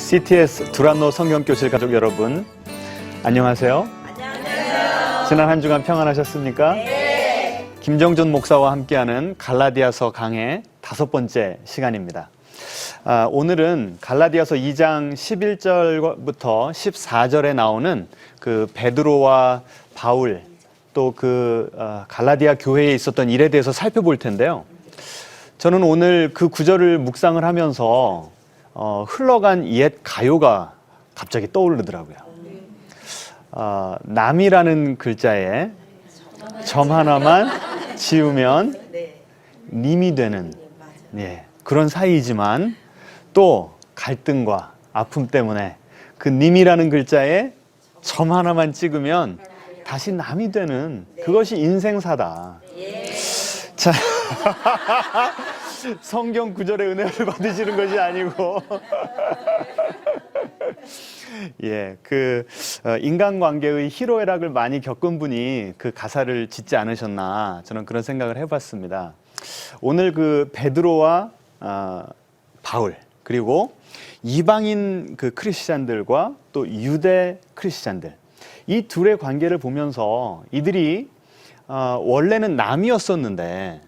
CTS 두란노 성경교실 가족 여러분, 안녕하세요. 안녕하세요. 지난 한 주간 평안하셨습니까? 네. 김정준 목사와 함께하는 갈라디아서 강해 5번째 시간입니다. 오늘은 갈라디아서 2장 11절부터 14절에 나오는 그 베드로와 바울 또 그 갈라디아 교회에 있었던 일에 대해서 살펴볼 텐데요. 저는 오늘 그 구절을 묵상을 하면서 흘러간 옛 가요가 갑자기 떠오르더라고요. 남이라는 글자에 점 하나만 지우면 님이 되는 그런 사이이지만 또 갈등과 아픔 때문에 그 님이라는 글자에 점 하나만 찍으면 다시 남이 되는 그것이 인생사다. 자, 성경 구절의 은혜를 받으시는 것이 아니고 인간관계의 희로애락을 많이 겪은 분이 그 가사를 짓지 않으셨나 저는 그런 생각을 해봤습니다. 오늘 그 베드로와 바울 그리고 이방인 그 크리스찬들과 또 유대 크리스찬들 이 둘의 관계를 보면서 이들이 원래는 남이었었는데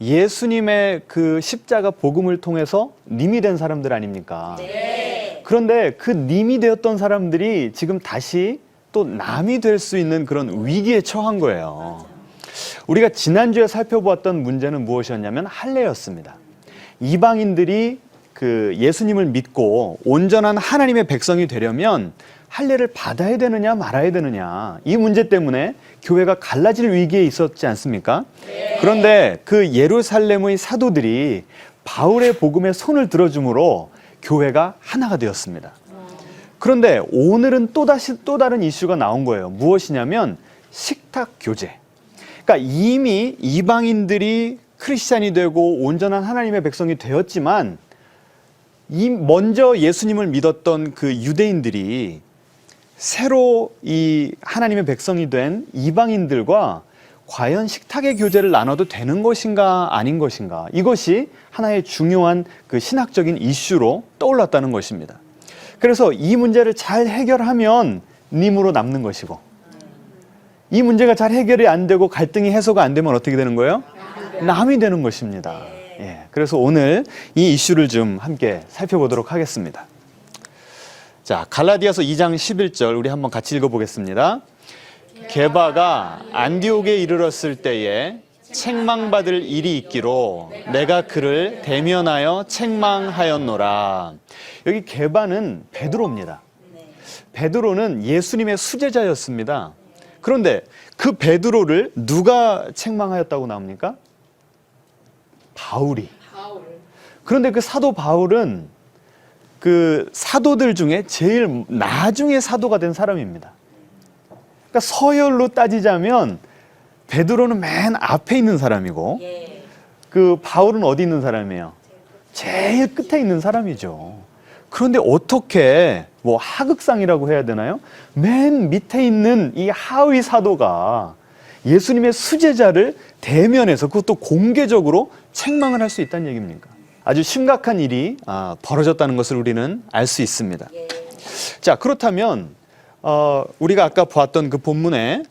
예수님의 그 십자가 복음을 통해서 님이 된 사람들 아닙니까? 네. 그런데 그 님이 되었던 사람들이 지금 다시 또 남이 될 수 있는 그런 위기에 처한 거예요. 우리가 지난주에 살펴보았던 문제는 무엇이었냐면 할례였습니다. 이방인들이 그 예수님을 믿고 온전한 하나님의 백성이 되려면 할례를 받아야 되느냐 말아야 되느냐 이 문제 때문에 교회가 갈라질 위기에 있었지 않습니까? 네. 그런데 그 예루살렘의 사도들이 바울의 복음에 손을 들어줌으로 교회가 하나가 되었습니다. 그런데 오늘은 또 다른 이슈가 나온 거예요. 무엇이냐면 식탁 교제. 그러니까 이미 이방인들이 크리스찬이 되고 온전한 하나님의 백성이 되었지만 먼저 예수님을 믿었던 그 유대인들이 새로 이 하나님의 백성이 된 이방인들과 과연 식탁의 교제를 나눠도 되는 것인가 아닌 것인가 이것이 하나의 중요한 그 신학적인 이슈로 떠올랐다는 것입니다. 그래서 이 문제를 잘 해결하면 님으로 남는 것이고 이 문제가 잘 해결이 안 되고 갈등이 해소가 안 되면 어떻게 되는 거예요? 남이 되는 것입니다. 그래서 오늘 이 이슈를 좀 함께 살펴보도록 하겠습니다. 자, 갈라디아서 2장 11절 우리 한번 같이 읽어보겠습니다. 게바가 안디옥에 이르렀을 때에 책망받을 일이 있기로 내가 그를 대면하여 책망하였노라. 여기 게바는 베드로입니다. 베드로는 예수님의 수제자였습니다. 그런데 그 베드로를 누가 책망하였다고 나옵니까? 바울이. 그런데 그 사도 바울은 그 사도들 중에 제일 나중에 사도가 된 사람입니다. 그러니까 서열로 따지자면 베드로는 맨 앞에 있는 사람이고 그 바울은 어디 있는 사람이에요? 제일 끝에 있는 사람이죠. 그런데 어떻게 뭐 하극상이라고 해야 되나요? 맨 밑에 있는 이 하위 사도가 예수님의 수제자를 대면해서 그것도 공개적으로 책망을 할 수 있다는 얘기입니까? 아주 심각한 일이 벌어졌다는 것을 우리는 알 수 있습니다. 자, 그렇다면 우리가 아까 보았던 그 본문에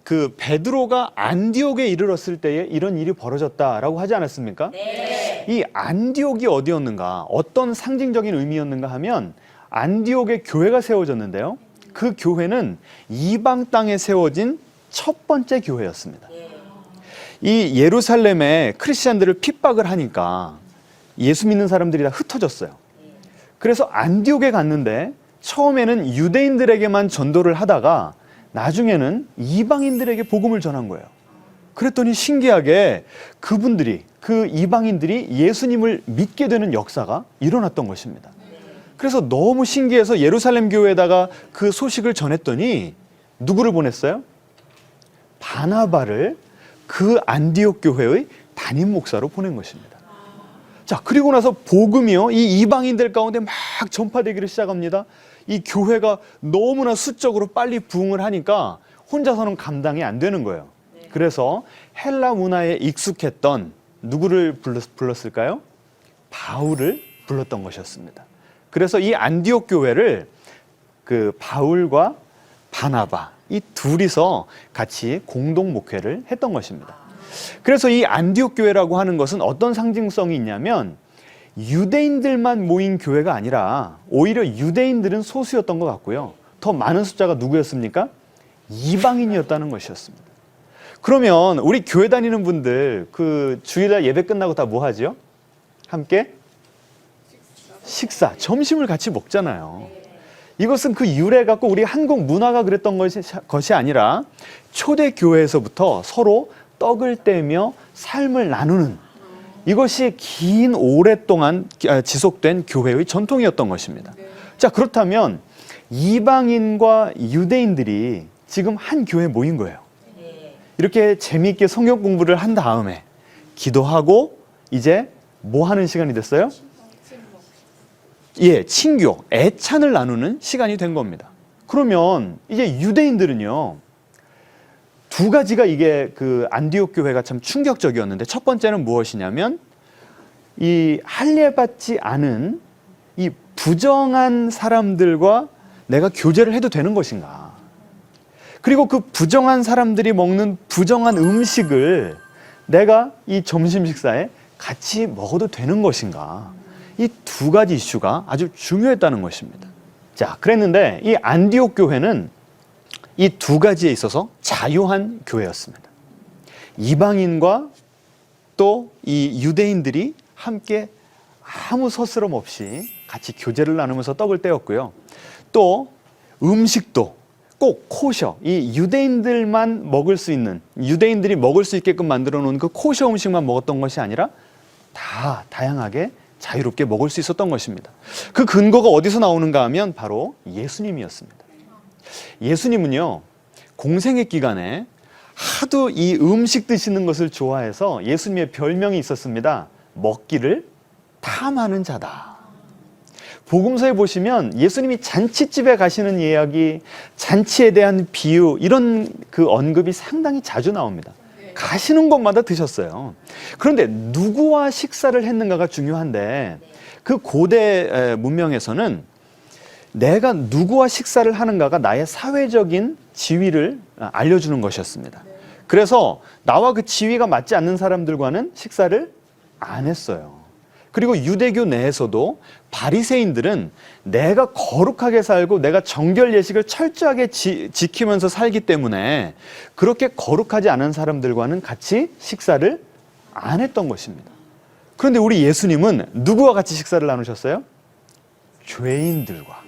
그 베드로가 안디옥에 이르렀을 때에 이런 일이 벌어졌다라고 하지 않았습니까? 네. 이 안디옥이 어디였는가? 어떤 상징적인 의미였는가 하면 안디옥에 교회가 세워졌는데요. 그 교회는 이방 땅에 세워진 첫 번째 교회였습니다. 이 예루살렘에 크리스찬들을 핍박을 하니까 예수 믿는 사람들이 다 흩어졌어요. 그래서 안디옥에 갔는데 처음에는 유대인들에게만 전도를 하다가 나중에는 이방인들에게 복음을 전한 거예요. 그랬더니 신기하게 그 이방인들이 예수님을 믿게 되는 역사가 일어났던 것입니다. 그래서 너무 신기해서 예루살렘 교회에다가 그 소식을 전했더니 누구를 보냈어요? 바나바를 그 안디옥 교회의 담임 목사로 보낸 것입니다. 자, 그리고 나서 복음이요, 이 이방인들 가운데 막 전파되기를 시작합니다. 이 교회가 너무나 수적으로 빨리 부흥을 하니까 혼자서는 감당이 안 되는 거예요. 그래서 헬라 문화에 익숙했던 누구를 불렀을까요? 바울을 불렀던 것이었습니다. 그래서 이 안디옥 교회를 그 바울과 바나바 이 둘이서 같이 공동 목회를 했던 것입니다. 그래서 이 안디옥 교회라고 하는 것은 어떤 상징성이 있냐면 유대인들만 모인 교회가 아니라 오히려 유대인들은 소수였던 것 같고요. 더 많은 숫자가 누구였습니까? 이방인이었다는 것이었습니다. 그러면 우리 교회 다니는 분들 그 주일날 예배 끝나고 다 뭐 하죠? 함께 식사, 점심을 같이 먹잖아요. 이것은 그 유래 갖고 우리 한국 문화가 그랬던 것이 아니라 초대교회에서부터 서로 떡을 떼며 삶을 나누는 이것이 긴 오랫동안 지속된 교회의 전통이었던 것입니다. 자, 그렇다면 이방인과 유대인들이 지금 한 교회에 모인 거예요. 이렇게 재미있게 성경 공부를 한 다음에 기도하고 이제 뭐 하는 시간이 됐어요? 예, 친교, 애찬을 나누는 시간이 된 겁니다. 그러면 이제 유대인들은요, 두 가지가 이게 그 안디옥 교회가 참 충격적이었는데 첫 번째는 무엇이냐면 이 할례받지 않은 이 부정한 사람들과 내가 교제를 해도 되는 것인가? 그리고 그 부정한 사람들이 먹는 부정한 음식을 내가 이 점심 식사에 같이 먹어도 되는 것인가? 이 두 가지 이슈가 아주 중요했다는 것입니다. 자, 그랬는데 이 안디옥 교회는 이 두 가지에 있어서 자유한 교회였습니다. 이방인과 또 이 유대인들이 함께 아무 서스럼 없이 같이 교제를 나누면서 떡을 떼었고요. 또 음식도 꼭 코셔, 이 유대인들만 먹을 수 있는, 유대인들이 먹을 수 있게끔 만들어 놓은 그 코셔 음식만 먹었던 것이 아니라 다 다양하게 자유롭게 먹을 수 있었던 것입니다. 그 근거가 어디서 나오는가 하면 바로 예수님이었습니다. 예수님은요, 공생애 기간에 하도 이 음식 드시는 것을 좋아해서 예수님의 별명이 있었습니다. 먹기를 탐하는 자다. 복음서에 보시면 예수님이 잔치집에 가시는 이야기, 잔치에 대한 비유 이런 그 언급이 상당히 자주 나옵니다. 가시는 곳마다 드셨어요. 그런데 누구와 식사를 했는가가 중요한데 그 고대 문명에서는 내가 누구와 식사를 하는가가 나의 사회적인 지위를 알려주는 것이었습니다. 그래서 나와 그 지위가 맞지 않는 사람들과는 식사를 안 했어요. 그리고 유대교 내에서도 바리새인들은 내가 거룩하게 살고 내가 정결 예식을 철저하게 지키면서 살기 때문에 그렇게 거룩하지 않은 사람들과는 같이 식사를 안 했던 것입니다. 그런데 우리 예수님은 누구와 같이 식사를 나누셨어요? 죄인들과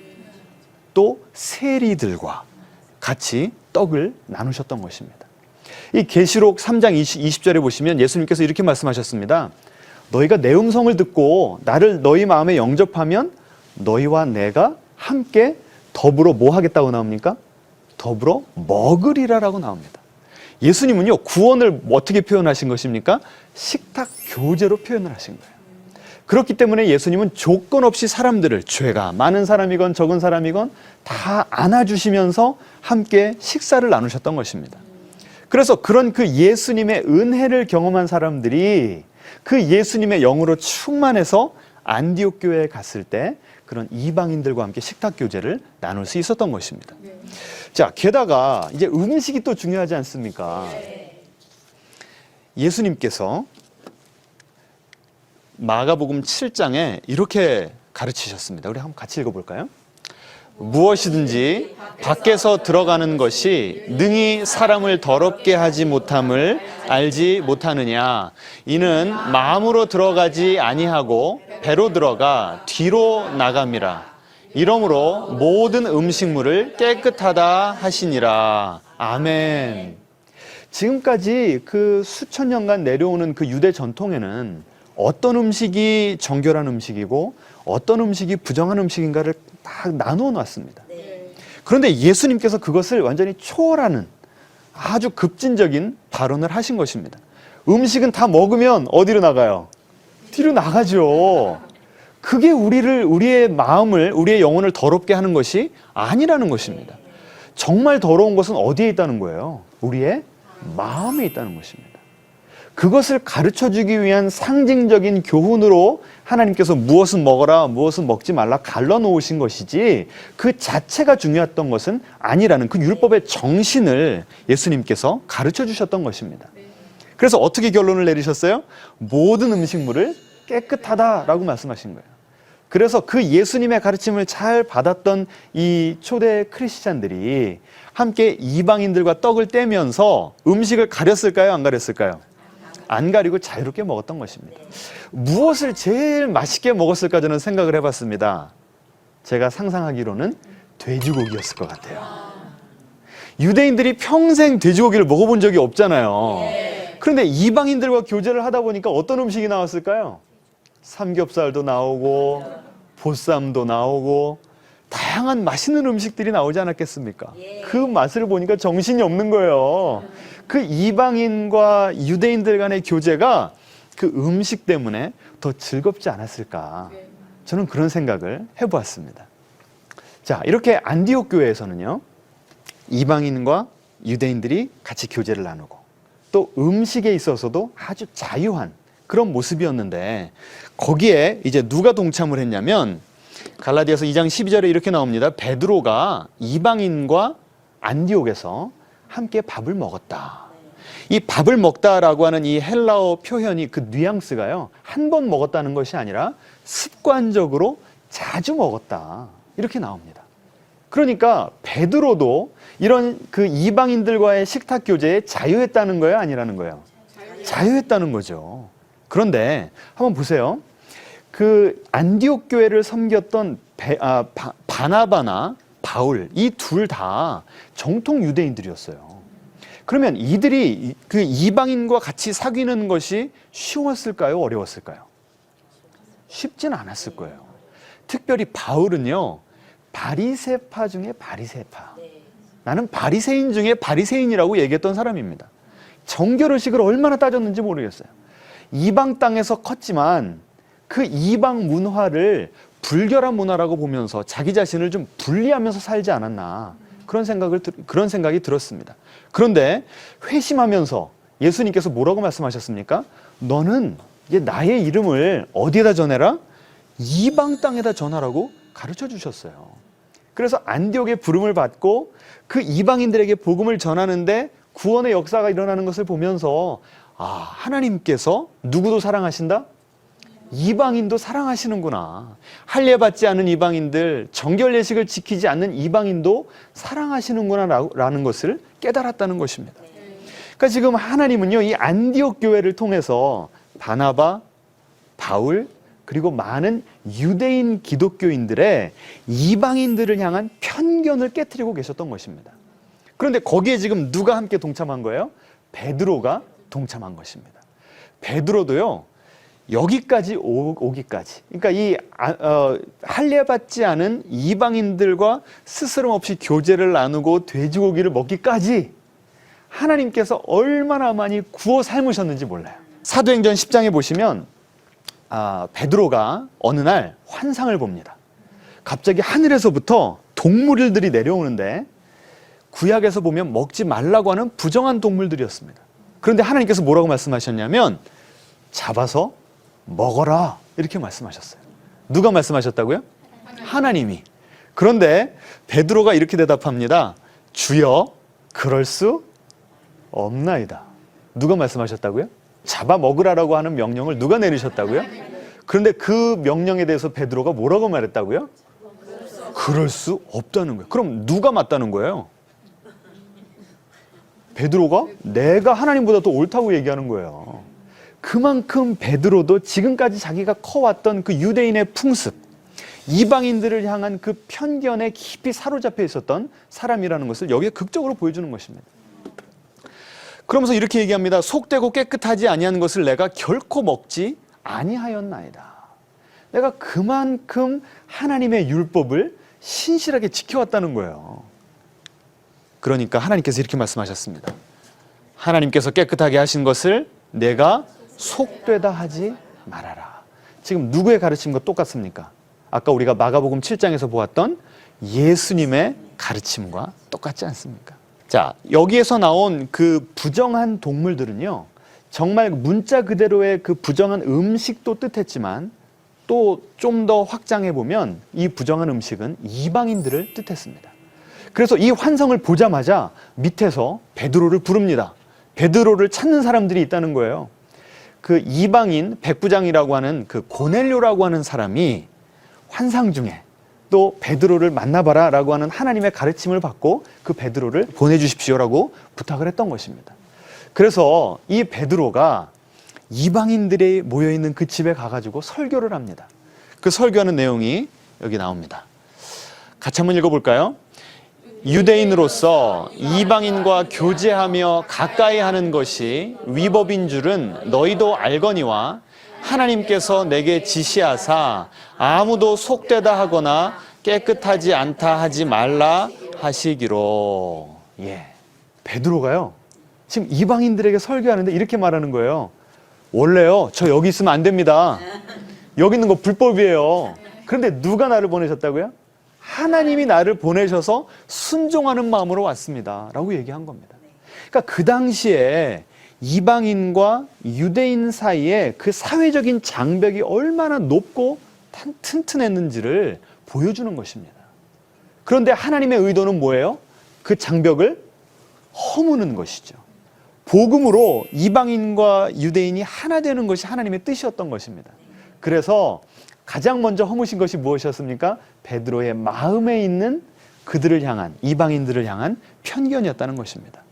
또 세리들과 같이 떡을 나누셨던 것입니다. 이 계시록 3장 20절에 보시면 예수님께서 이렇게 말씀하셨습니다. 너희가 내 음성을 듣고 나를 너희 마음에 영접하면 너희와 내가 함께 더불어 뭐 하겠다고 나옵니까? 더불어 먹으리라라고 나옵니다. 예수님은요, 구원을 어떻게 표현하신 것입니까? 식탁 교제로 표현을 하신 거예요. 그렇기 때문에 예수님은 조건 없이 사람들을, 죄가 많은 사람이건 적은 사람이건 다 안아주시면서 함께 식사를 나누셨던 것입니다. 그래서 그런 그 예수님의 은혜를 경험한 사람들이 그 예수님의 영으로 충만해서 안디옥 교회에 갔을 때 그런 이방인들과 함께 식탁 교제를 나눌 수 있었던 것입니다. 자, 게다가 이제 음식이 또 중요하지 않습니까? 예수님께서 마가복음 7장에 이렇게 가르치셨습니다. 우리 한번 같이 읽어볼까요? 무엇이든지 밖에서 들어가는 것이 능히 사람을 더럽게 하지 못함을 알지 못하느냐. 이는 마음으로 들어가지 아니하고 배로 들어가 뒤로 나감이라. 이러므로 모든 음식물을 깨끗하다 하시니라. 아멘. 지금까지 그 수천 년간 내려오는 그 유대 전통에는 어떤 음식이 정결한 음식이고 어떤 음식이 부정한 음식인가를 딱 나누어 놨습니다. 그런데 예수님께서 그것을 완전히 초월하는 아주 급진적인 발언을 하신 것입니다. 음식은 다 먹으면 어디로 나가요? 뒤로 나가죠. 그게 우리의 마음을, 우리의 영혼을 더럽게 하는 것이 아니라는 것입니다. 정말 더러운 것은 어디에 있다는 거예요? 우리의 마음에 있다는 것입니다. 그것을 가르쳐주기 위한 상징적인 교훈으로 하나님께서 무엇은 먹어라, 무엇은 먹지 말라 갈라놓으신 것이지 그 자체가 중요했던 것은 아니라는 그 율법의 정신을 예수님께서 가르쳐 주셨던 것입니다. 그래서 어떻게 결론을 내리셨어요? 모든 음식물을 깨끗하다라고 말씀하신 거예요. 그래서 그 예수님의 가르침을 잘 받았던 이 초대 크리스찬들이 함께 이방인들과 떡을 떼면서 음식을 가렸을까요? 안 가렸을까요? 안 가리고 자유롭게 먹었던 것입니다. 무엇을 제일 맛있게 먹었을까 저는 생각을 해봤습니다. 제가 상상하기로는 돼지고기였을 것 같아요. 유대인들이 평생 돼지고기를 먹어본 적이 없잖아요. 그런데 이방인들과 교제를 하다 보니까 어떤 음식이 나왔을까요? 삼겹살도 나오고 보쌈도 나오고 다양한 맛있는 음식들이 나오지 않았겠습니까? 그 맛을 보니까 정신이 없는 거예요. 그 이방인과 유대인들 간의 교제가 그 음식 때문에 더 즐겁지 않았을까? 저는 그런 생각을 해보았습니다. 자, 이렇게 안디옥 교회에서는요, 이방인과 유대인들이 같이 교제를 나누고 또 음식에 있어서도 아주 자유한 그런 모습이었는데 거기에 이제 누가 동참을 했냐면 갈라디아서 2장 12절에 이렇게 나옵니다. 베드로가 이방인과 안디옥에서 함께 밥을 먹었다. 이 밥을 먹다라고 하는 이 헬라어 표현이 그 뉘앙스가요. 한 번 먹었다는 것이 아니라 습관적으로 자주 먹었다. 이렇게 나옵니다. 그러니까 베드로도 이런 그 이방인들과의 식탁 교제에 자유했다는 거예요? 아니라는 거예요? 자유했다는 거죠. 그런데 한번 보세요. 그 안디옥 교회를 섬겼던 바나바나 바울 이 둘 다 정통 유대인들이었어요. 그러면 이들이 그 이방인과 같이 사귀는 것이 쉬웠을까요? 어려웠을까요? 쉽지는 않았을 거예요. 특별히 바울은요. 바리새파 중에 바리새파. 나는 바리새인 중에 바리새인이라고 얘기했던 사람입니다. 정결의식을 얼마나 따졌는지 모르겠어요. 이방 땅에서 컸지만 그 이방 문화를 불결한 문화라고 보면서 자기 자신을 좀 분리하면서 살지 않았나 그런 생각이 들었습니다. 그런데 회심하면서 예수님께서 뭐라고 말씀하셨습니까? 너는 이제 나의 이름을 어디에다 전해라? 이방 땅에다 전하라고 가르쳐 주셨어요. 그래서 안디옥의 부름을 받고 그 이방인들에게 복음을 전하는데 구원의 역사가 일어나는 것을 보면서 하나님께서 누구도 사랑하신다? 이방인도 사랑하시는구나. 할례받지 않은 이방인들, 정결 예식을 지키지 않는 이방인도 사랑하시는구나 라는 것을 깨달았다는 것입니다. 그러니까 지금 하나님은요, 이 안디옥 교회를 통해서 바나바, 바울, 그리고 많은 유대인 기독교인들의 이방인들을 향한 편견을 깨트리고 계셨던 것입니다. 그런데 거기에 지금 누가 함께 동참한 거예요? 베드로가 동참한 것입니다. 베드로도요, 여기까지 오기까지, 그러니까 이 할례받지 않은 이방인들과 스스럼 없이 교제를 나누고 돼지고기를 먹기까지 하나님께서 얼마나 많이 구워 삶으셨는지 몰라요. 사도행전 10장에 보시면 베드로가 어느 날 환상을 봅니다. 갑자기 하늘에서부터 동물들이 내려오는데 구약에서 보면 먹지 말라고 하는 부정한 동물들이었습니다. 그런데 하나님께서 뭐라고 말씀하셨냐면 잡아서 먹어라 이렇게 말씀하셨어요. 누가 말씀하셨다고요? 하나님이. 그런데 베드로가 이렇게 대답합니다. 주여 그럴 수 없나이다. 누가 말씀하셨다고요? 잡아 먹으라라고 하는 명령을 누가 내리셨다고요? 그런데 그 명령에 대해서 베드로가 뭐라고 말했다고요? 그럴 수 없다는 거예요. 그럼 누가 맞다는 거예요? 베드로가 내가 하나님보다 더 옳다고 얘기하는 거예요. 그만큼 베드로도 지금까지 자기가 커왔던 그 유대인의 풍습, 이방인들을 향한 그 편견에 깊이 사로잡혀 있었던 사람이라는 것을 여기에 극적으로 보여주는 것입니다. 그러면서 이렇게 얘기합니다. 속되고 깨끗하지 아니한 것을 내가 결코 먹지 아니하였나이다. 내가 그만큼 하나님의 율법을 신실하게 지켜왔다는 거예요. 그러니까 하나님께서 이렇게 말씀하셨습니다. 하나님께서 깨끗하게 하신 것을 내가 속되다 하지 말아라. 지금 누구의 가르침과 똑같습니까? 아까 우리가 마가복음 7장에서 보았던 예수님의 가르침과 똑같지 않습니까? 자, 여기에서 나온 그 부정한 동물들은요, 정말 문자 그대로의 그 부정한 음식도 뜻했지만 또 좀 더 확장해 보면 이 부정한 음식은 이방인들을 뜻했습니다. 그래서 이 환상을 보자마자 밑에서 베드로를 부릅니다. 베드로를 찾는 사람들이 있다는 거예요. 그 이방인 백부장이라고 하는 그 고넬료라고 하는 사람이 환상 중에 또 베드로를 만나봐라 라고 하는 하나님의 가르침을 받고 그 베드로를 보내주십시오라고 부탁을 했던 것입니다. 그래서 이 베드로가 이방인들이 모여있는 그 집에 가가지고 설교를 합니다. 그 설교하는 내용이 여기 나옵니다. 같이 한번 읽어볼까요? 유대인으로서 이방인과 교제하며 가까이 하는 것이 위법인 줄은 너희도 알거니와 하나님께서 내게 지시하사 아무도 속되다 하거나 깨끗하지 않다 하지 말라 하시기로. 베드로가요 지금 이방인들에게 설교하는데 이렇게 말하는 거예요. 원래요 저 여기 있으면 안 됩니다. 여기 있는 거 불법이에요. 그런데 누가 나를 보내셨다고요? 하나님이 나를 보내셔서 순종하는 마음으로 왔습니다 라고 얘기한 겁니다. 그러니까 그 당시에 이방인과 유대인 사이에 그 사회적인 장벽이 얼마나 높고 튼튼했는지를 보여주는 것입니다. 그런데 하나님의 의도는 뭐예요? 그 장벽을 허무는 것이죠. 복음으로 이방인과 유대인이 하나 되는 것이 하나님의 뜻이었던 것입니다. 그래서 가장 먼저 허무신 것이 무엇이었습니까? 베드로의 마음에 있는 그들을 향한, 이방인들을 향한 편견이었다는 것입니다.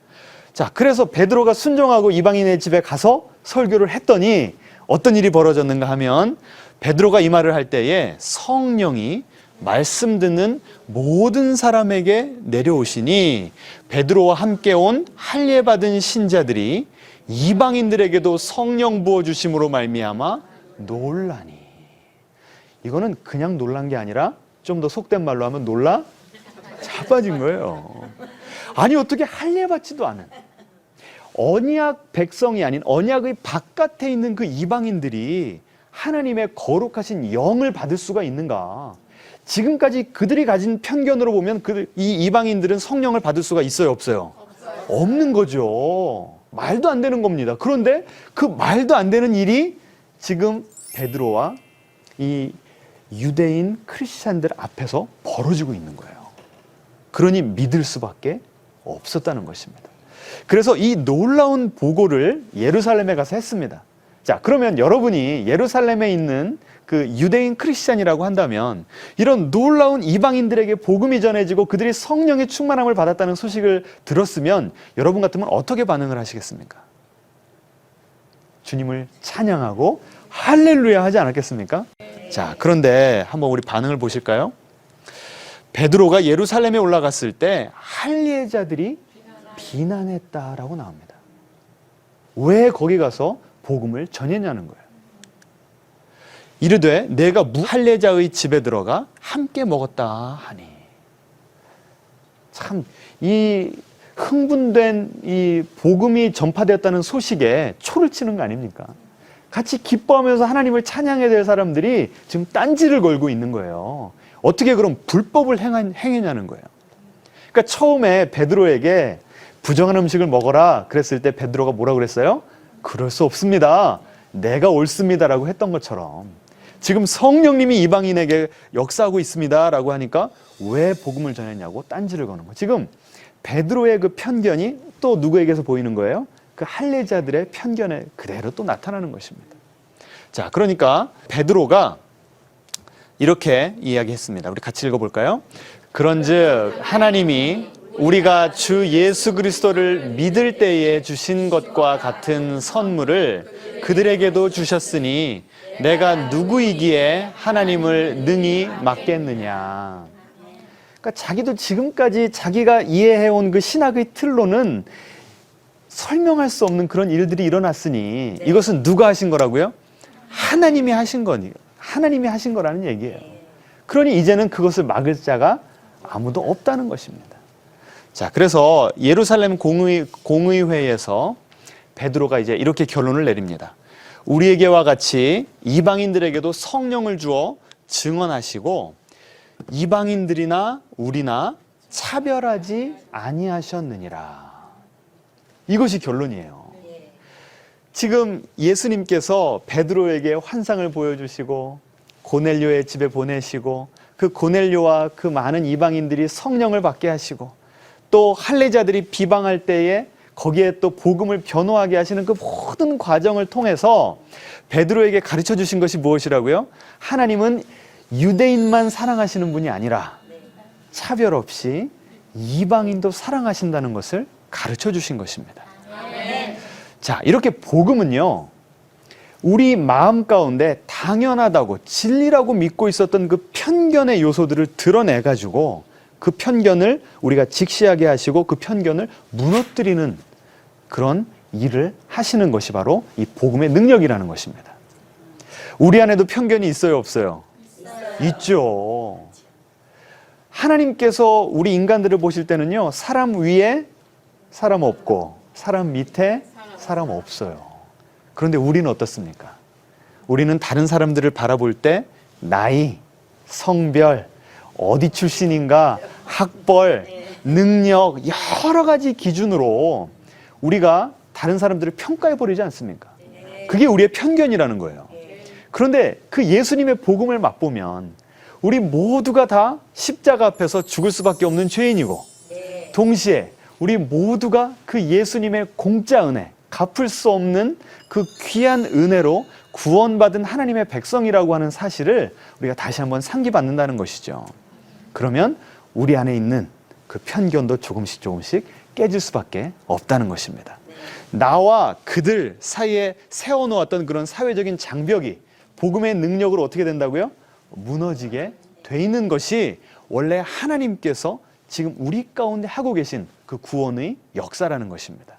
자, 그래서 베드로가 순종하고 이방인의 집에 가서 설교를 했더니 어떤 일이 벌어졌는가 하면 베드로가 이 말을 할 때에 성령이 말씀 듣는 모든 사람에게 내려오시니 베드로와 함께 온 할례 받은 신자들이 이방인들에게도 성령 부어주심으로 말미암아 놀라니. 이거는 그냥 놀란 게 아니라 좀 더 속된 말로 하면 놀라 자빠진 거예요. 아니 어떻게 할례 받지도 않은 언약 백성이 아닌 언약의 바깥에 있는 그 이방인들이 하나님의 거룩하신 영을 받을 수가 있는가? 지금까지 그들이 가진 편견으로 보면 이 이방인들은 성령을 받을 수가 있어요, 없어요? 없는 거죠. 말도 안 되는 겁니다. 그런데 그 말도 안 되는 일이 지금 베드로와 이 유대인 크리스찬들 앞에서 벌어지고 있는 거예요. 그러니 믿을 수밖에 없었다는 것입니다. 그래서 이 놀라운 보고를 예루살렘에 가서 했습니다. 자, 그러면 여러분이 예루살렘에 있는 그 유대인 크리스찬이라고 한다면 이런 놀라운 이방인들에게 복음이 전해지고 그들이 성령의 충만함을 받았다는 소식을 들었으면 여러분 같으면 어떻게 반응을 하시겠습니까? 주님을 찬양하고 할렐루야 하지 않았겠습니까? 자, 그런데 한번 우리 반응을 보실까요? 베드로가 예루살렘에 올라갔을 때 할례자들이 비난했다라고 나옵니다. 왜 거기 가서 복음을 전했냐는 거예요. 이르되 내가 무할례자의 집에 들어가 함께 먹었다 하니. 참 이 흥분된 이 복음이 전파되었다는 소식에 초를 치는 거 아닙니까? 같이 기뻐하면서 하나님을 찬양해야 될 사람들이 지금 딴지를 걸고 있는 거예요. 어떻게 그럼 불법을 행했냐는 거예요. 그러니까 처음에 베드로에게 부정한 음식을 먹어라 그랬을 때 베드로가 뭐라고 그랬어요? 그럴 수 없습니다. 내가 옳습니다라고 했던 것처럼 지금 성령님이 이방인에게 역사하고 있습니다라고 하니까 왜 복음을 전했냐고 딴지를 거는 거예요. 지금 베드로의 그 편견이 또 누구에게서 보이는 거예요? 그 할례자들의 편견에 그대로 또 나타나는 것입니다. 자, 그러니까 베드로가 이렇게 이야기했습니다. 우리 같이 읽어볼까요? 그런즉 하나님이 우리가 주 예수 그리스도를 믿을 때에 주신 것과 같은 선물을 그들에게도 주셨으니 내가 누구이기에 하나님을 능히 막겠느냐. 그러니까 자기도 지금까지 자기가 이해해온 그 신학의 틀로는 설명할 수 없는 그런 일들이 일어났으니 이것은 누가 하신 거라고요? 하나님이 하신 거니, 하나님이 하신 거라는 얘기예요. 그러니 이제는 그것을 막을 자가 아무도 없다는 것입니다. 자, 그래서 예루살렘 공의회에서 베드로가 이제 이렇게 결론을 내립니다. 우리에게와 같이 이방인들에게도 성령을 주어 증언하시고 이방인들이나 우리나 차별하지 아니하셨느니라. 이것이 결론이에요. 지금 예수님께서 베드로에게 환상을 보여주시고 고넬료의 집에 보내시고 그 고넬료와 그 많은 이방인들이 성령을 받게 하시고 또 할례자들이 비방할 때에 거기에 또 복음을 변호하게 하시는 그 모든 과정을 통해서 베드로에게 가르쳐 주신 것이 무엇이라고요? 하나님은 유대인만 사랑하시는 분이 아니라 차별 없이 이방인도 사랑하신다는 것을 가르쳐 주신 것입니다. 자, 이렇게 복음은요, 우리 마음 가운데 당연하다고 진리라고 믿고 있었던 그 편견의 요소들을 드러내가지고 그 편견을 우리가 직시하게 하시고 그 편견을 무너뜨리는 그런 일을 하시는 것이 바로 이 복음의 능력이라는 것입니다. 우리 안에도 편견이 있어요, 없어요? 있죠. 하나님께서 우리 인간들을 보실 때는요, 사람 위에 사람 없고 사람 밑에 사람 없어요. 그런데 우리는 어떻습니까? 우리는 다른 사람들을 바라볼 때 나이, 성별, 어디 출신인가, 학벌, 능력, 여러 가지 기준으로 우리가 다른 사람들을 평가해버리지 않습니까? 그게 우리의 편견이라는 거예요. 그런데 그 예수님의 복음을 맛보면 우리 모두가 다 십자가 앞에서 죽을 수밖에 없는 죄인이고 동시에 우리 모두가 그 예수님의 공짜 은혜, 갚을 수 없는 그 귀한 은혜로 구원받은 하나님의 백성이라고 하는 사실을 우리가 다시 한번 상기받는다는 것이죠. 그러면 우리 안에 있는 그 편견도 조금씩 깨질 수밖에 없다는 것입니다. 나와 그들 사이에 세워놓았던 그런 사회적인 장벽이 복음의 능력으로 어떻게 된다고요? 무너지게 돼 있는 것이 원래 하나님께서 지금 우리 가운데 하고 계신 그 구원의 역사라는 것입니다.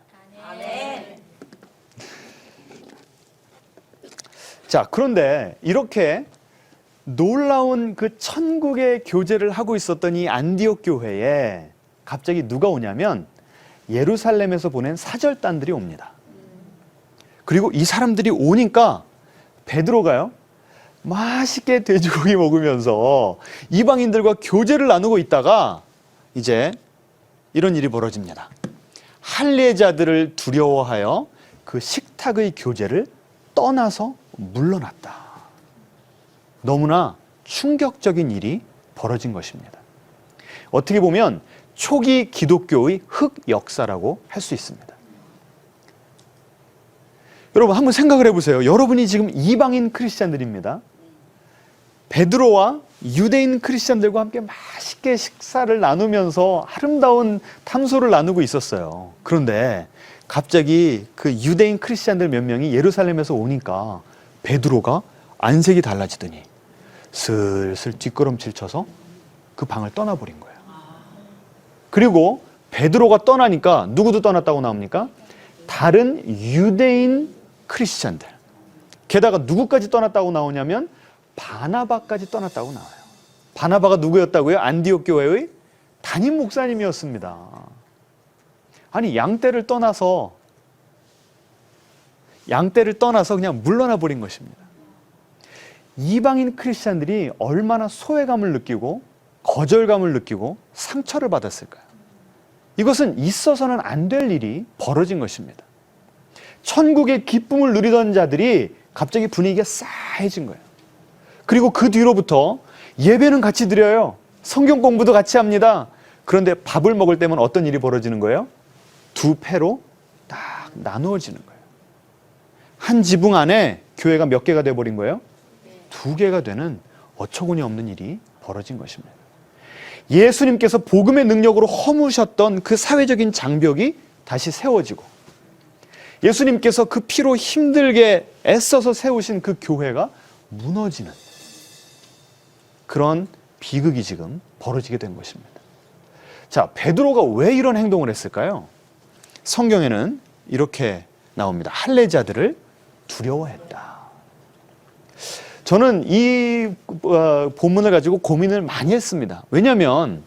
자, 그런데 이렇게 놀라운 그 천국의 교제를 하고 있었던 이 안디옥 교회에 갑자기 누가 오냐면 예루살렘에서 보낸 사절단들이 옵니다. 그리고 이 사람들이 오니까 베드로가요, 맛있게 돼지고기 먹으면서 이방인들과 교제를 나누고 있다가 이제 이런 일이 벌어집니다. 할례자들을 두려워하여 그 식탁의 교제를 떠나서 물러났다. 너무나 충격적인 일이 벌어진 것입니다. 어떻게 보면 초기 기독교의 흑역사라고 할 수 있습니다. 여러분 한번 생각을 해보세요. 여러분이 지금 이방인 크리스찬들입니다. 베드로와 유대인 크리스찬들과 함께 맛있게 식사를 나누면서 아름다운 탐소를 나누고 있었어요. 그런데 갑자기 그 유대인 크리스찬들 몇 명이 예루살렘에서 오니까 베드로가 안색이 달라지더니 슬슬 뒷걸음질 쳐서 그 방을 떠나버린 거예요. 그리고 베드로가 떠나니까 누구도 떠났다고 나옵니까? 다른 유대인 크리스찬들. 게다가 누구까지 떠났다고 나오냐면 바나바까지 떠났다고 나와요. 바나바가 누구였다고요? 안디옥 교회의 담임 목사님이었습니다. 아니 양떼를 떠나서 그냥 물러나 버린 것입니다. 이방인 크리스찬들이 얼마나 소외감을 느끼고 거절감을 느끼고 상처를 받았을까요? 이것은 있어서는 안 될 일이 벌어진 것입니다. 천국의 기쁨을 누리던 자들이 갑자기 분위기가 싸해진 거예요. 그리고 그 뒤로부터 예배는 같이 드려요. 성경 공부도 같이 합니다. 그런데 밥을 먹을 때면 어떤 일이 벌어지는 거예요? 두 패로 딱 나누어지는 거예요. 한 지붕 안에 교회가 몇 개가 돼버린 거예요? 두 개가 되는 어처구니 없는 일이 벌어진 것입니다. 예수님께서 복음의 능력으로 허무셨던 그 사회적인 장벽이 다시 세워지고 예수님께서 그 피로 힘들게 애써서 세우신 그 교회가 무너지는 그런 비극이 지금 벌어지게 된 것입니다. 자, 베드로가 왜 이런 행동을 했을까요? 성경에는 이렇게 나옵니다. 할례자들을 두려워했다. 저는 이 본문을 가지고 고민을 많이 했습니다. 왜냐하면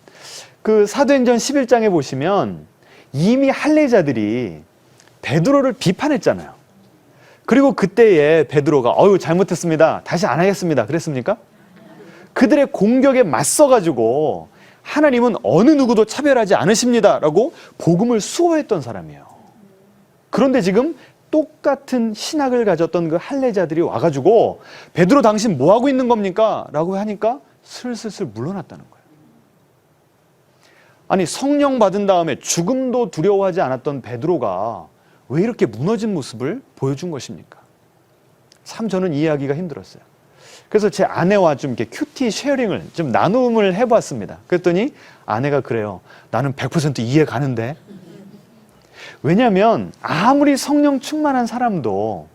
그 사도행전 11장에 보시면 이미 할례자들이 베드로를 비판했잖아요. 그리고 그때에 베드로가 잘못했습니다. 다시 안 하겠습니다. 그랬습니까? 그들의 공격에 맞서가지고 하나님은 어느 누구도 차별하지 않으십니다. 라고 복음을 수호했던 사람이에요. 그런데 지금 똑같은 신학을 가졌던 그 할례자들이 와가지고 베드로 당신 뭐 하고 있는 겁니까? 라고 하니까 슬슬 물러났다는 거예요. 아니 성령 받은 다음에 죽음도 두려워하지 않았던 베드로가 왜 이렇게 무너진 모습을 보여준 것입니까? 참 저는 이해하기가 힘들었어요. 그래서 제 아내와 좀 이렇게 큐티 쉐어링을 좀 나눔을 해봤습니다. 그랬더니 아내가 그래요. 나는 100% 이해 가는데. 왜냐하면 아무리 성령 충만한 사람도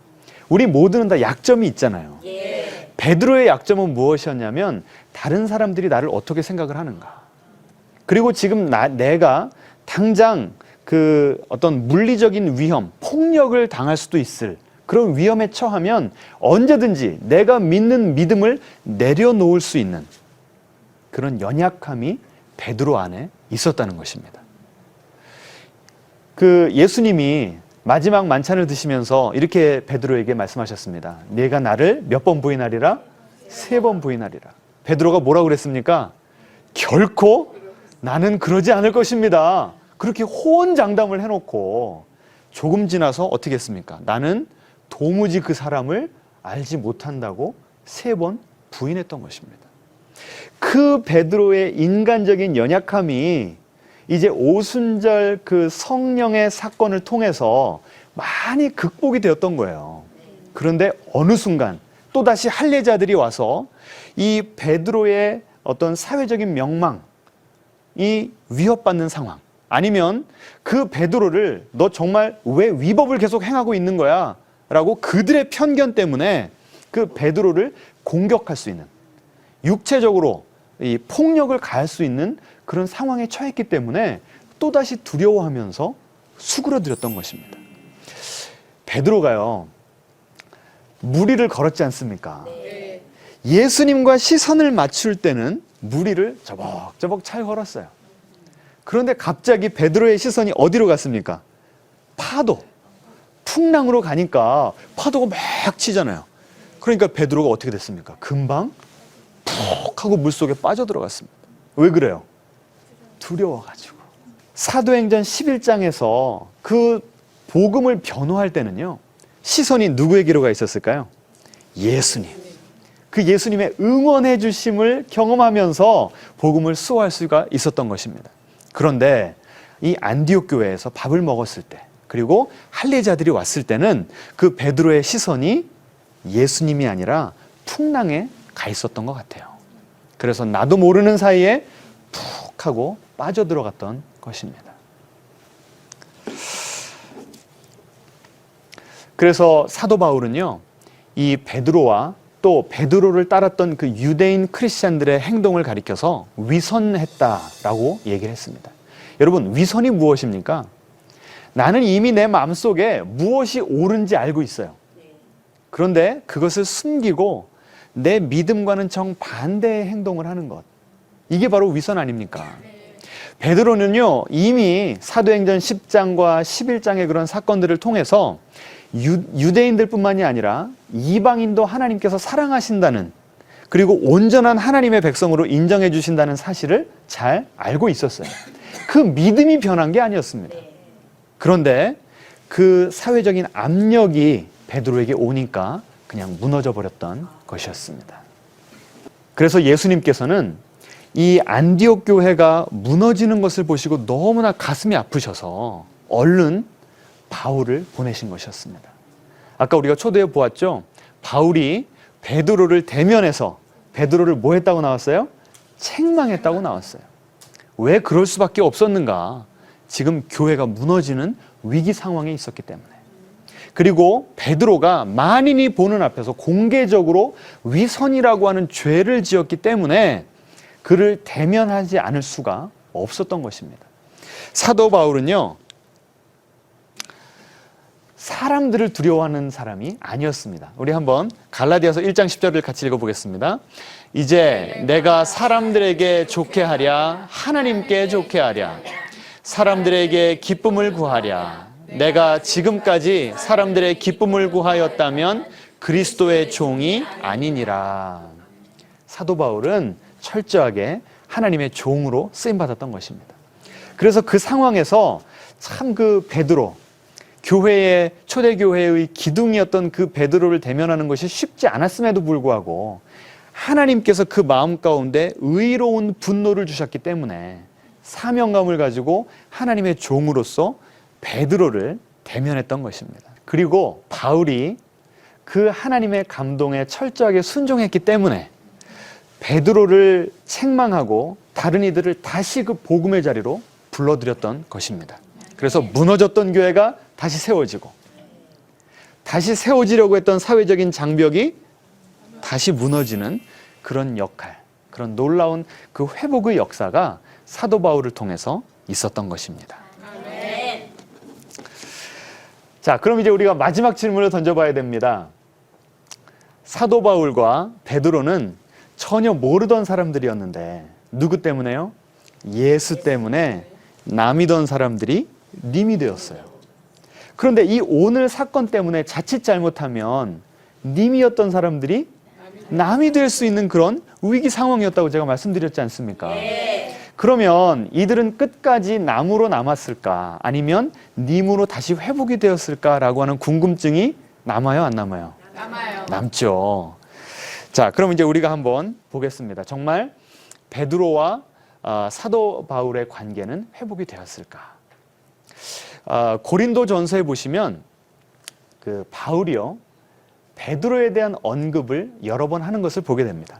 우리 모두는 다 약점이 있잖아요. 예. 베드로의 약점은 무엇이었냐면 다른 사람들이 나를 어떻게 생각을 하는가. 그리고 지금 내가 당장 그 어떤 물리적인 위험, 폭력을 당할 수도 있을 그런 위험에 처하면 언제든지 내가 믿는 믿음을 내려놓을 수 있는 그런 연약함이 베드로 안에 있었다는 것입니다. 그 예수님이 마지막 만찬을 드시면서 이렇게 베드로에게 말씀하셨습니다. 네가 나를 몇 번 부인하리라? 3번 부인하리라. 베드로가 뭐라고 그랬습니까? 결코 나는 그러지 않을 것입니다. 그렇게 호언장담을 해놓고 조금 지나서 어떻게 했습니까? 나는 도무지 그 사람을 알지 못한다고 3번 부인했던 것입니다. 그 베드로의 인간적인 연약함이 이제 오순절 그 성령의 사건을 통해서 많이 극복이 되었던 거예요. 그런데 어느 순간 또다시 할례자들이 와서 이 베드로의 어떤 사회적인 명망이 위협받는 상황, 아니면 그 베드로를 너 정말 왜 위법을 계속 행하고 있는 거야? 라고 그들의 편견 때문에 그 베드로를 공격할 수 있는, 육체적으로 이 폭력을 가할 수 있는 그런 상황에 처했기 때문에 또다시 두려워하면서 수그러들었던 것입니다. 베드로가요, 무리를 걸었지 않습니까? 네. 예수님과 시선을 맞출 때는 무리를 저벅저벅 잘 걸었어요. 그런데 갑자기 베드로의 시선이 어디로 갔습니까? 파도, 풍랑으로 가니까 파도가 막 치잖아요. 그러니까 베드로가 어떻게 됐습니까? 금방 푹 하고 물속에 빠져들어갔습니다. 왜 그래요? 두려워가지고. 사도행전 11장에서 그 복음을 변호할 때는요, 시선이 누구에게로 가 있었을까요? 예수님. 그 예수님의 응원해 주심을 경험하면서 복음을 수호할 수가 있었던 것입니다. 그런데 이 안디옥 교회에서 밥을 먹었을 때, 그리고 할례자들이 왔을 때는 그 베드로의 시선이 예수님이 아니라 풍랑에 가 있었던 것 같아요. 그래서 나도 모르는 사이에 푹 하고 빠져들어갔던 것입니다. 그래서 사도 바울은요, 이 베드로와 또 베드로를 따랐던 그 유대인 크리스찬들의 행동을 가리켜서 위선했다라고 얘기를 했습니다. 여러분, 위선이 무엇입니까? 나는 이미 내 마음속에 무엇이 옳은지 알고 있어요. 그런데 그것을 숨기고 내 믿음과는 정반대의 행동을 하는 것. 이게 바로 위선 아닙니까? 베드로는요, 이미 사도행전 10장과 11장의 그런 사건들을 통해서 유대인들뿐만이 아니라 이방인도 하나님께서 사랑하신다는, 그리고 온전한 하나님의 백성으로 인정해 주신다는 사실을 잘 알고 있었어요. 그 믿음이 변한 게 아니었습니다. 그런데 그 사회적인 압력이 베드로에게 오니까 그냥 무너져 버렸던 것이었습니다. 그래서 예수님께서는 이 안디옥 교회가 무너지는 것을 보시고 너무나 가슴이 아프셔서 얼른 바울을 보내신 것이었습니다. 아까 우리가 초대에 보았죠? 바울이 베드로를 대면해서 베드로를 뭐 했다고 나왔어요? 책망했다고 나왔어요. 왜 그럴 수밖에 없었는가? 지금 교회가 무너지는 위기 상황에 있었기 때문에. 그리고 베드로가 만인이 보는 앞에서 공개적으로 위선이라고 하는 죄를 지었기 때문에 그를 대면하지 않을 수가 없었던 것입니다. 사도 바울은요, 사람들을 두려워하는 사람이 아니었습니다. 우리 한번 갈라디아서 1장 10절을 같이 읽어보겠습니다. 이제 내가 사람들에게 좋게 하랴 하나님께 좋게 하랴 사람들에게 기쁨을 구하랴. 내가 지금까지 사람들의 기쁨을 구하였다면 그리스도의 종이 아니니라. 사도 바울은 철저하게 하나님의 종으로 쓰임받았던 것입니다. 그래서 그 상황에서 참 그 베드로, 교회의 초대교회의 기둥이었던 그 베드로를 대면하는 것이 쉽지 않았음에도 불구하고 하나님께서 그 마음 가운데 의로운 분노를 주셨기 때문에 사명감을 가지고 하나님의 종으로서 베드로를 대면했던 것입니다. 그리고 바울이 그 하나님의 감동에 철저하게 순종했기 때문에 베드로를 책망하고 다른 이들을 다시 그 복음의 자리로 불러들였던 것입니다. 그래서 무너졌던 교회가 다시 세워지고 다시 세워지려고 했던 사회적인 장벽이 다시 무너지는 그런 역할, 그런 놀라운 그 회복의 역사가 사도 바울을 통해서 있었던 것입니다. 자, 그럼 이제 우리가 마지막 질문을 던져봐야 됩니다. 사도 바울과 베드로는 전혀 모르던 사람들이었는데 누구 때문에요? 예수 때문에 남이던 사람들이 님이 되었어요. 그런데 이 오늘 사건 때문에 자칫 잘못하면 님이었던 사람들이 남이 될 수 있는 그런 위기 상황이었다고 제가 말씀드렸지 않습니까? 그러면 이들은 끝까지 남으로 남았을까? 아니면 님으로 다시 회복이 되었을까라고 하는 궁금증이 남아요, 안 남아요? 남아요. 남죠. 자, 그럼 이제 우리가 한번 보겠습니다. 정말 베드로와 사도 바울의 관계는 회복이 되었을까? 고린도 전서에 보시면 그 바울이요, 베드로에 대한 언급을 여러 번 하는 것을 보게 됩니다.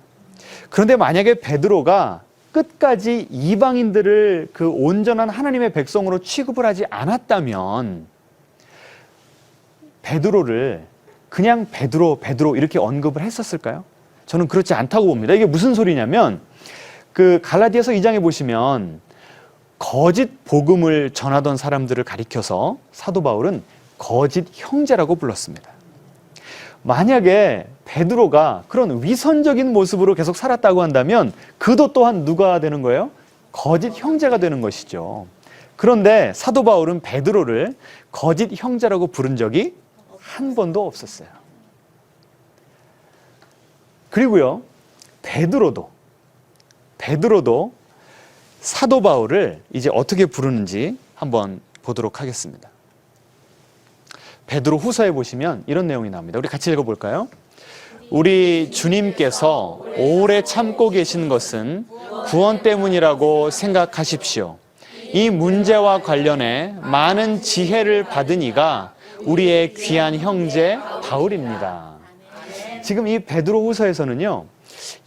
그런데 만약에 베드로가 끝까지 이방인들을 그 온전한 하나님의 백성으로 취급을 하지 않았다면 베드로를 그냥 베드로 이렇게 언급을 했었을까요? 저는 그렇지 않다고 봅니다. 이게 무슨 소리냐면 그 갈라디아서 2장에 보시면 거짓 복음을 전하던 사람들을 가리켜서 사도 바울은 거짓 형제라고 불렀습니다. 만약에 베드로가 그런 위선적인 모습으로 계속 살았다고 한다면 그도 또한 누가 되는 거예요? 거짓 형제가 되는 것이죠. 그런데 사도 바울은 베드로를 거짓 형제라고 부른 적이 한 번도 없었어요. 그리고요, 베드로도 사도 바울을 이제 어떻게 부르는지 한번 보도록 하겠습니다. 베드로 후서에 보시면 이런 내용이 나옵니다. 우리 같이 읽어볼까요? 우리 주님께서 오래 참고 계신 것은 구원 때문이라고 생각하십시오. 이 문제와 관련해 많은 지혜를 받은 이가 우리의 귀한 형제 바울입니다. 지금 이 베드로 후서에서는요,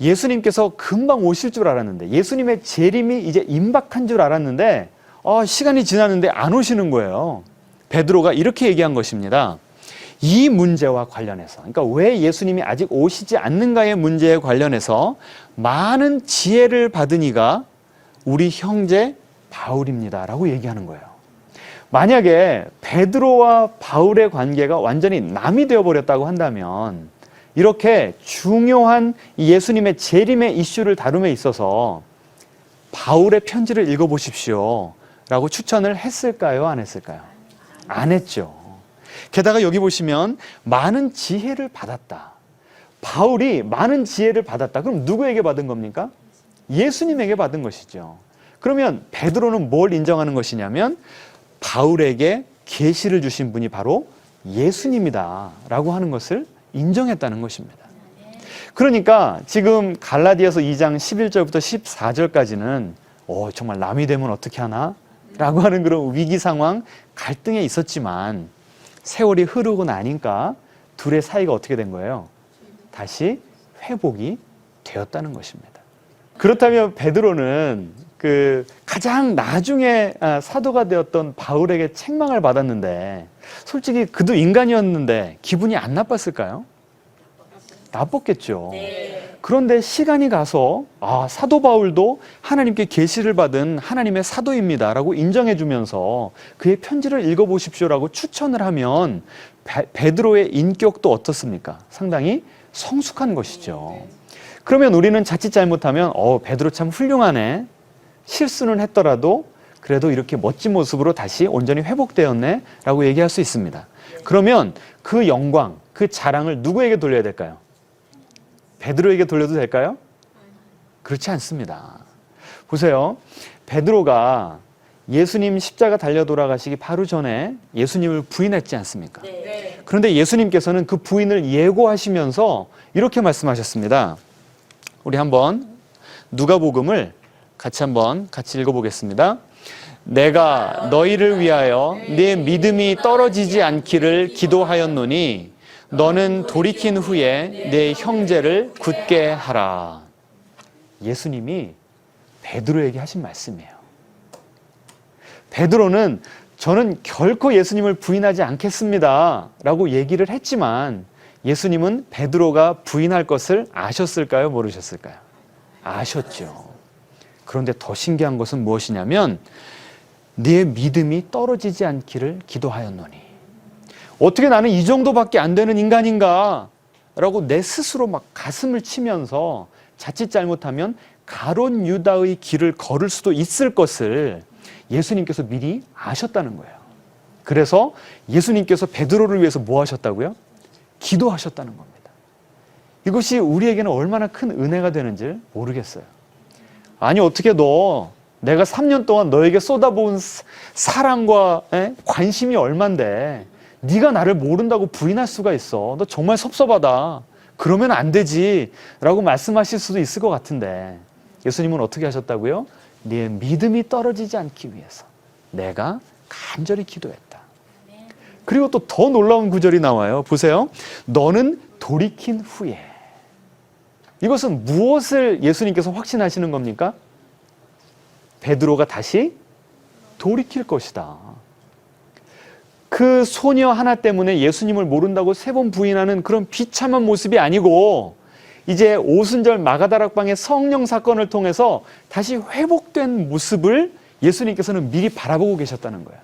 예수님께서 금방 오실 줄 알았는데, 예수님의 재림이 이제 임박한 줄 알았는데 시간이 지났는데 안 오시는 거예요. 베드로가 이렇게 얘기한 것입니다. 이 문제와 관련해서, 그러니까 왜 예수님이 아직 오시지 않는가의 문제에 관련해서 많은 지혜를 받은 이가 우리 형제 바울입니다 라고 얘기하는 거예요. 만약에 베드로와 바울의 관계가 완전히 남이 되어버렸다고 한다면 이렇게 중요한 예수님의 재림의 이슈를 다룸에 있어서 바울의 편지를 읽어보십시오 라고 추천을 했을까요? 안 했을까요? 안 했죠. 게다가 여기 보시면 많은 지혜를 받았다. 바울이 많은 지혜를 받았다. 그럼 누구에게 받은 겁니까? 예수님에게 받은 것이죠. 그러면 베드로는 뭘 인정하는 것이냐면 바울에게 계시를 주신 분이 바로 예수님이다 라고 하는 것을 인정했다는 것입니다. 그러니까 지금 갈라디아서 2장 11절부터 14절까지는 정말 남이 되면 어떻게 하나? 라고 하는 그런 위기 상황, 갈등에 있었지만 세월이 흐르고 나니까 둘의 사이가 어떻게 된 거예요? 다시 회복이 되었다는 것입니다. 그렇다면 베드로는 그 가장 나중에 사도가 되었던 바울에게 책망을 받았는데 솔직히 그도 인간이었는데 기분이 안 나빴을까요? 나빴겠죠. 그런데 시간이 가서 사도 바울도 하나님께 계시를 받은 하나님의 사도입니다 라고 인정해 주면서 그의 편지를 읽어보십시오라고 추천을 하면 베드로의 인격도 어떻습니까? 상당히 성숙한 것이죠. 그러면 우리는 자칫 잘못하면 베드로 참 훌륭하네, 실수는 했더라도 그래도 이렇게 멋진 모습으로 다시 온전히 회복되었네 라고 얘기할 수 있습니다. 그러면 그 영광, 그 자랑을 누구에게 돌려야 될까요? 베드로에게 돌려도 될까요? 그렇지 않습니다. 보세요. 베드로가 예수님 십자가 달려 돌아가시기 바로 전에 예수님을 부인했지 않습니까? 네. 그런데 예수님께서는 그 부인을 예고하시면서 이렇게 말씀하셨습니다. 우리 한번 누가복음을 같이 읽어보겠습니다. 내가 너희를 위하여 네 믿음이 떨어지지 않기를 기도하였노니 너는 돌이킨 후에 내 형제를 굳게 하라. 예수님이 베드로에게 하신 말씀이에요. 베드로는 저는 결코 예수님을 부인하지 않겠습니다 라고 얘기를 했지만 예수님은 베드로가 부인할 것을 아셨을까요? 모르셨을까요? 아셨죠. 그런데 더 신기한 것은 무엇이냐면 네 믿음이 떨어지지 않기를 기도하였노니 어떻게 나는 이 정도밖에 안 되는 인간인가 라고 내 스스로 막 가슴을 치면서 자칫 잘못하면 가론 유다의 길을 걸을 수도 있을 것을 예수님께서 미리 아셨다는 거예요. 그래서 예수님께서 베드로를 위해서 뭐 하셨다고요? 기도하셨다는 겁니다. 이것이 우리에게는 얼마나 큰 은혜가 되는지 모르겠어요. 아니 어떻게 내가 3년 동안 너에게 쏟아부은 사랑과 관심이 얼만데 네가 나를 모른다고 부인할 수가 있어. 너 정말 섭섭하다. 그러면 안 되지 라고 말씀하실 수도 있을 것 같은데 예수님은 어떻게 하셨다고요? 네 믿음이 떨어지지 않기 위해서 내가 간절히 기도했다. 그리고 또 더 놀라운 구절이 나와요. 보세요. 너는 돌이킨 후에. 이것은 무엇을 예수님께서 확신하시는 겁니까? 베드로가 다시 돌이킬 것이다. 그 소녀 하나 때문에 예수님을 모른다고 3번 부인하는 그런 비참한 모습이 아니고 이제 오순절 마가다락방의 성령 사건을 통해서 다시 회복된 모습을 예수님께서는 미리 바라보고 계셨다는 거예요.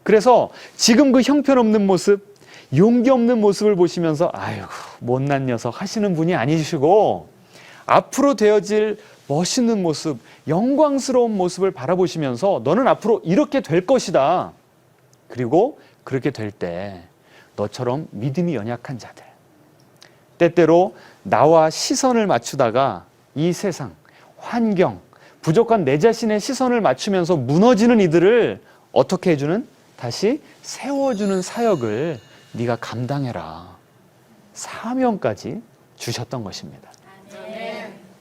그래서 지금 그 형편없는 모습, 용기 없는 모습을 보시면서 아이고 못난 녀석 하시는 분이 아니시고 앞으로 되어질 멋있는 모습, 영광스러운 모습을 바라보시면서 너는 앞으로 이렇게 될 것이다. 그리고 그렇게 될 때 너처럼 믿음이 연약한 자들, 때때로 나와 시선을 맞추다가 이 세상, 환경, 부족한 내 자신의 시선을 맞추면서 무너지는 이들을 어떻게 해주는? 다시 세워주는 사역을 네가 감당해라. 사명까지 주셨던 것입니다.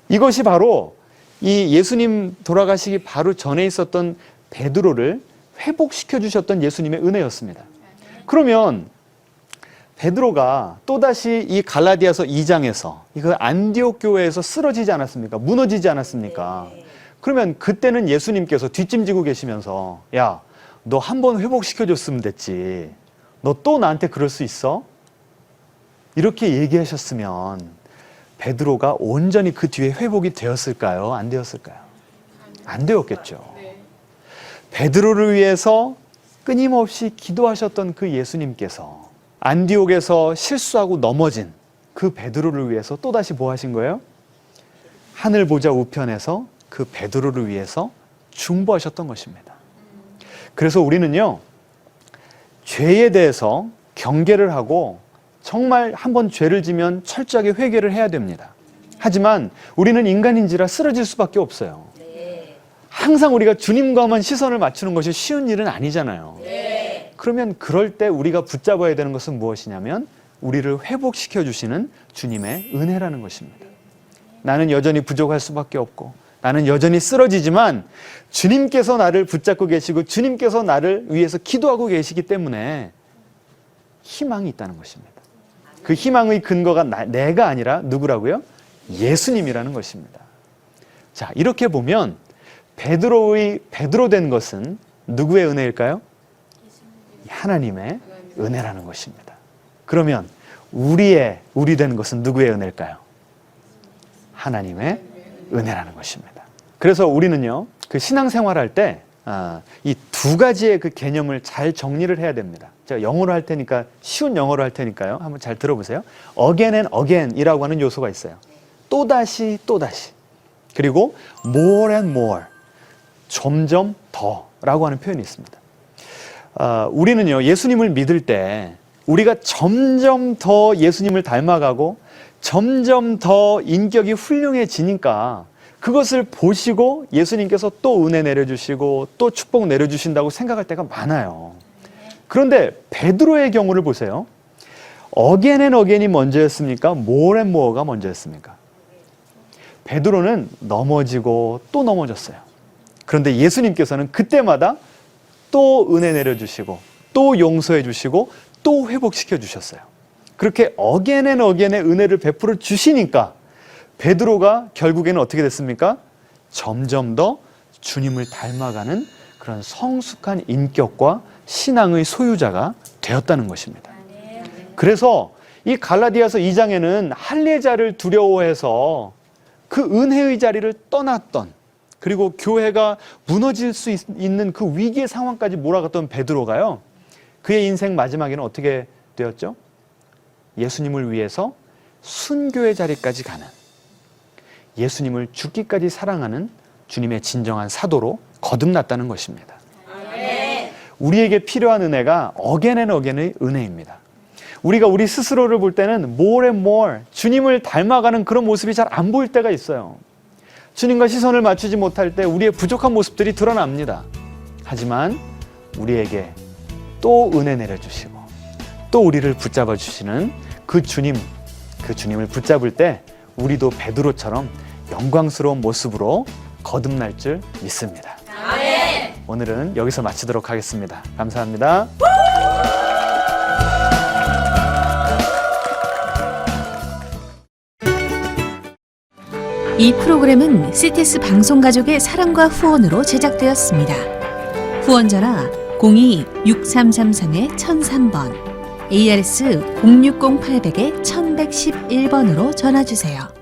이것이 바로 이 예수님 돌아가시기 바로 전에 있었던 베드로를 회복시켜 주셨던 예수님의 은혜였습니다. 그러면 베드로가 또다시 이 갈라디아서 2장에서 이거 안디옥 교회에서 쓰러지지 않았습니까? 무너지지 않았습니까? 그러면 그때는 예수님께서 뒷짐지고 계시면서 야, 너 한 번 회복시켜 줬으면 됐지. 너 또 나한테 그럴 수 있어? 이렇게 얘기하셨으면 베드로가 온전히 그 뒤에 회복이 되었을까요? 안 되었을까요? 안 되었겠죠. 베드로를 위해서 끊임없이 기도하셨던 그 예수님께서 안디옥에서 실수하고 넘어진 그 베드로를 위해서 또다시 뭐 하신 거예요? 하늘 보좌 우편에서 그 베드로를 위해서 중보하셨던 것입니다. 그래서 우리는요, 죄에 대해서 경계를 하고 정말 한번 죄를 지면 철저하게 회개를 해야 됩니다. 하지만 우리는 인간인지라 쓰러질 수밖에 없어요. 항상 우리가 주님과만 시선을 맞추는 것이 쉬운 일은 아니잖아요. 그러면 그럴 때 우리가 붙잡아야 되는 것은 무엇이냐면 우리를 회복시켜 주시는 주님의 은혜라는 것입니다. 나는 여전히 부족할 수밖에 없고 나는 여전히 쓰러지지만 주님께서 나를 붙잡고 계시고 주님께서 나를 위해서 기도하고 계시기 때문에 희망이 있다는 것입니다. 그 희망의 근거가 내가 아니라 누구라고요? 예수님이라는 것입니다. 자, 이렇게 보면 베드로 된 것은 누구의 은혜일까요? 하나님의 은혜라는 것입니다. 그러면 우리 된 것은 누구의 은혜일까요? 하나님의 은혜라는 것입니다. 그래서 우리는요, 그 신앙생활할 때 이 두 가지의 그 개념을 잘 정리를 해야 됩니다. 제가 영어로 할 테니까 쉬운 영어로 할 테니까요. 한번 잘 들어보세요. Again and again이라고 하는 요소가 있어요. 또다시 또다시. 그리고 more and more. 점점 더라고 하는 표현이 있습니다. 우리는요, 예수님을 믿을 때 우리가 점점 더 예수님을 닮아가고 점점 더 인격이 훌륭해지니까 그것을 보시고 예수님께서 또 은혜 내려주시고 또 축복 내려주신다고 생각할 때가 많아요. 그런데 베드로의 경우를 보세요. 어게인 앤 어게인이 먼저였습니까? more and more가 먼저였습니까? 베드로는 넘어지고 또 넘어졌어요. 그런데 예수님께서는 그때마다 또 은혜 내려주시고 또 용서해 주시고 또 회복시켜 주셨어요. 그렇게 어게인 앤 어게인의 은혜를 베풀어 주시니까 베드로가 결국에는 어떻게 됐습니까? 점점 더 주님을 닮아가는 그런 성숙한 인격과 신앙의 소유자가 되었다는 것입니다. 그래서 이 갈라디아서 2장에는 할례자를 두려워해서 그 은혜의 자리를 떠났던, 그리고 교회가 무너질 수 있는 그 위기의 상황까지 몰아갔던 베드로가요, 그의 인생 마지막에는 어떻게 되었죠? 예수님을 위해서 순교의 자리까지 가는, 예수님을 죽기까지 사랑하는 주님의 진정한 사도로 거듭났다는 것입니다. 우리에게 필요한 은혜가 어게인 앤 어게인의 은혜입니다. 우리가 우리 스스로를 볼 때는 more and more, 주님을 닮아가는 그런 모습이 잘 안 보일 때가 있어요. 주님과 시선을 맞추지 못할 때 우리의 부족한 모습들이 드러납니다. 하지만 우리에게 또 은혜 내려주시고 또 우리를 붙잡아 주시는 그 주님을 붙잡을 때 우리도 베드로처럼 영광스러운 모습으로 거듭날 줄 믿습니다. 아멘. 오늘은 여기서 마치도록 하겠습니다. 감사합니다. 이 프로그램은 CTS 방송가족의 사랑과 후원으로 제작되었습니다. 후원전화 02-6333-1003번, ARS 060-800-1111번으로 전화주세요.